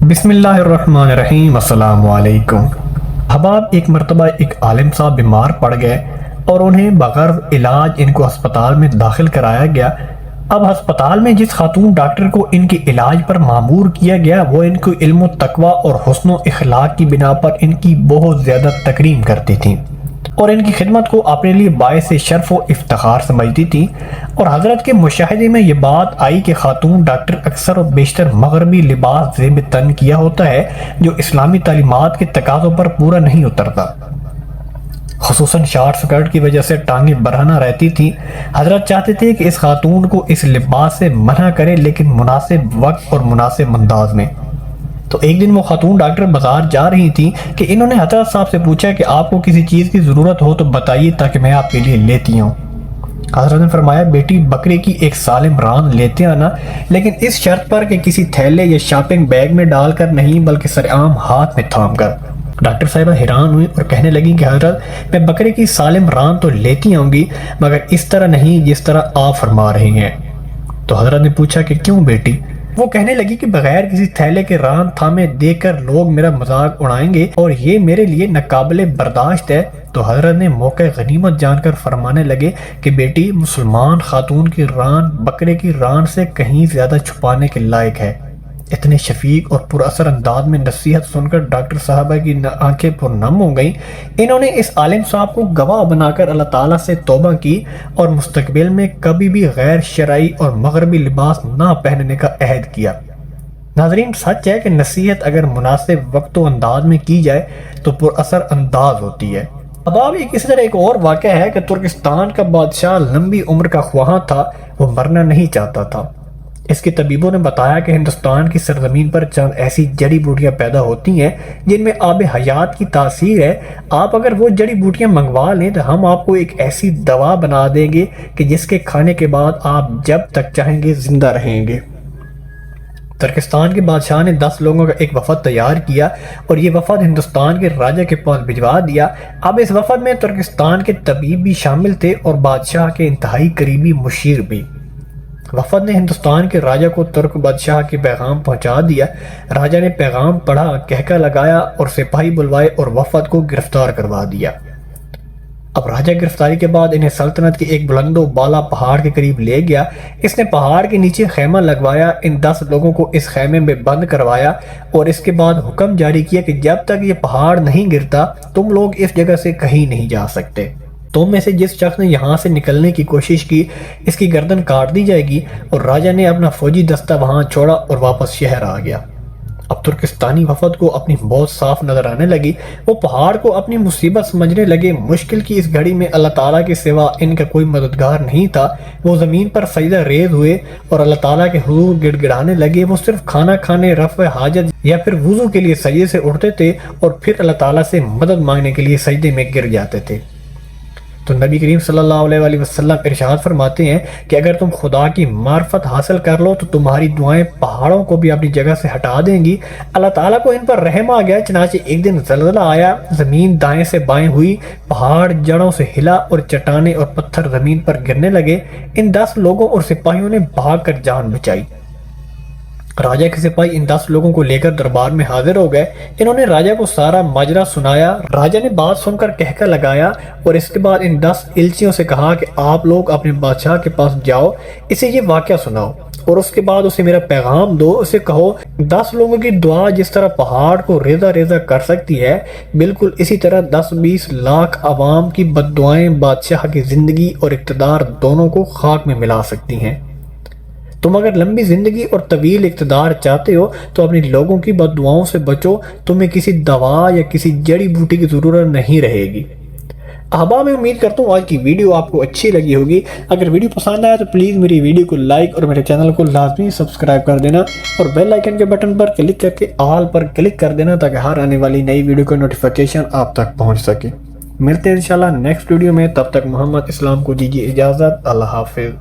بسم اللہ الرحمن الرحیم، السلام علیکم احباب۔ ایک مرتبہ ایک عالم صاحب بیمار پڑ گئے اور انہیں بغیر علاج ان کو ہسپتال میں داخل کرایا گیا۔ اب ہسپتال میں جس خاتون ڈاکٹر کو ان کے علاج پر مامور کیا گیا وہ ان کو علم و تقوی اور حسن و اخلاق کی بنا پر ان کی بہت زیادہ تکریم کرتی تھیں اور ان کی خدمت کو اپنے لیے باعث شرف و افتخار سمجھتی تھی، اور حضرت کے مشاہدے میں یہ بات آئی کہ خاتون ڈاکٹر اکثر و بیشتر مغربی لباس زیب تن کیا ہوتا ہے جو اسلامی تعلیمات کے تقاضوں پر پورا نہیں اترتا، خصوصاً شارٹ سکرٹ کی وجہ سے ٹانگیں برہنہ رہتی تھیں۔ حضرت چاہتے تھے کہ اس خاتون کو اس لباس سے منع کرے، لیکن مناسب وقت اور مناسب انداز میں۔ تو ایک دن وہ خاتون ڈاکٹر بازار جا رہی تھی کہ انہوں نے حضرت صاحب سے پوچھا کہ آپ کو کسی چیز کی ضرورت ہو تو بتائیے تاکہ میں آپ کے لیے لیتی ہوں۔ حضرت نے فرمایا، بیٹی بکرے کی ایک سالم ران لیتے آنا، لیکن اس شرط پر کہ کسی تھیلے یا شاپنگ بیگ میں ڈال کر نہیں بلکہ سرعام ہاتھ میں تھام کر۔ ڈاکٹر صاحبہ حیران ہوئی اور کہنے لگی کہ حضرت میں بکرے کی سالم ران تو لیتی آؤں گی مگر اس طرح نہیں جس طرح آپ فرما رہی ہیں۔ تو حضرت نے پوچھا کہ کیوں بیٹی؟ وہ کہنے لگی کہ بغیر کسی تھیلے کے ران تھامے دیکھ کر لوگ میرا مذاق اڑائیں گے اور یہ میرے لیے ناقابل برداشت ہے۔ تو حضرت نے موقع غنیمت جان کر فرمانے لگے کہ بیٹی مسلمان خاتون کی ران بکرے کی ران سے کہیں زیادہ چھپانے کے لائق ہے۔ اتنے شفیق اور پر اثر انداز میں نصیحت سن کر ڈاکٹر صاحبہ کی آنکھیں پر نم ہو گئیں۔ انہوں نے اس عالم صاحب کو گواہ بنا کر اللہ تعالیٰ سے توبہ کی اور مستقبل میں کبھی بھی غیر شرعی اور مغربی لباس نہ پہننے کا عہد کیا۔ ناظرین، سچ ہے کہ نصیحت اگر مناسب وقت و انداز میں کی جائے تو پر اثر انداز ہوتی ہے۔ اب اس طرح ایک اور واقعہ ہے کہ ترکستان کا بادشاہ لمبی عمر کا خواہاں تھا، وہ مرنا نہیں چاہتا تھا۔ اس کے طبیبوں نے بتایا کہ ہندوستان کی سرزمین پر چند ایسی جڑی بوٹیاں پیدا ہوتی ہیں جن میں آب حیات کی تاثیر ہے۔ آپ اگر وہ جڑی بوٹیاں منگوا لیں تو ہم آپ کو ایک ایسی دوا بنا دیں گے کہ جس کے کھانے کے بعد آپ جب تک چاہیں گے زندہ رہیں گے۔ ترکستان کے بادشاہ نے 10 لوگوں کا ایک وفد تیار کیا اور یہ وفد ہندوستان کے راجہ کے پاس بھجوا دیا۔ اب اس وفد میں ترکستان کے طبیب بھی شامل تھے اور بادشاہ کے انتہائی قریبی مشیر بھی۔ وفد نے ہندوستان کے راجہ کو ترک بادشاہ کے پیغام پہنچا دیا۔ راجہ نے پیغام پڑھا، کہکا لگایا اور سپاہی بلوائے اور وفد کو گرفتار کروا دیا۔ اب راجہ گرفتاری کے بعد انہیں سلطنت کے ایک بلند و بالا پہاڑ کے قریب لے گیا۔ اس نے پہاڑ کے نیچے خیمہ لگوایا، ان 10 لوگوں کو اس خیمے میں بند کروایا اور اس کے بعد حکم جاری کیا کہ جب تک یہ پہاڑ نہیں گرتا تم لوگ اس جگہ سے کہیں نہیں جا سکتے۔ تم میں سے جس شخص نے یہاں سے نکلنے کی کوشش کی اس کی گردن کاٹ دی جائے گی۔ اور راجہ نے اپنا فوجی دستہ وہاں چھوڑا اور واپس شہر آ گیا۔ اب ترکستانی وفد کو اپنی موت صاف نظر آنے لگی۔ وہ پہاڑ کو اپنی مصیبت سمجھنے لگے۔ مشکل کی اس گھڑی میں اللہ تعالیٰ کے سوا ان کا کوئی مددگار نہیں تھا۔ وہ زمین پر سجدہ ریز ہوئے اور اللہ تعالیٰ کے حضور گڑ گڑانے لگے۔ وہ صرف کھانا کھانے، رفع حاجت یا پھر وضو کے لیے سجدے سے اٹھتے تھے اور پھر اللہ تعالیٰ سے مدد مانگنے کے لیے سجدے میں گر جاتے تھے۔ تو نبی کریم صلی اللہ علیہ وآلہ وسلم ارشاد فرماتے ہیں کہ اگر تم خدا کی معرفت حاصل کر لو تو تمہاری دعائیں پہاڑوں کو بھی اپنی جگہ سے ہٹا دیں گی۔ اللہ تعالیٰ کو ان پر رحم آ گیا، چنانچہ ایک دن زلزلہ آیا، زمین دائیں سے بائیں ہوئی، پہاڑ جڑوں سے ہلا اور چٹانیں اور پتھر زمین پر گرنے لگے۔ ان 10 لوگوں اور سپاہیوں نے بھاگ کر جان بچائی۔ راجہ کے سپاہی ان 10 لوگوں کو لے کر دربار میں حاضر ہو گئے۔ انہوں نے راجہ کو سارا ماجرا سنایا۔ راجہ نے بات سن کر کہکا لگایا اور اس کے بعد ان 10 الچیوں سے کہا کہ آپ لوگ اپنے بادشاہ کے پاس جاؤ، اسے یہ واقعہ سناؤ اور اس کے بعد اسے میرا پیغام دو۔ اسے کہو 10 لوگوں کی دعا جس طرح پہاڑ کو ریزہ ریزہ کر سکتی ہے، بالکل اسی طرح 10-20 لاکھ عوام کی بد دعائیں بادشاہ کی زندگی اور اقتدار دونوں کو خاک میں ملا سکتی ہیں۔ تم اگر لمبی زندگی اور طویل اقتدار چاہتے ہو تو اپنی لوگوں کی بد دعاؤں سے بچو، تمہیں کسی دوا یا کسی جڑی بوٹی کی ضرورت نہیں رہے گی۔ احباب، میں امید کرتا ہوں آج کی ویڈیو آپ کو اچھی لگی ہوگی۔ اگر ویڈیو پسند آیا تو پلیز میری ویڈیو کو لائک اور میرے چینل کو لازمی سبسکرائب کر دینا اور بیل آئیکن کے بٹن پر کلک کر کے آل پر کلک کر دینا تاکہ ہر آنے والی نئی ویڈیو کا نوٹیفیکیشن آپ تک پہنچ سکے۔ ملتے ہیں انشاءاللہ نیکسٹ ویڈیو میں، تب تک محمد اسلام کو دیجیے اجازت۔ اللہ حافظ۔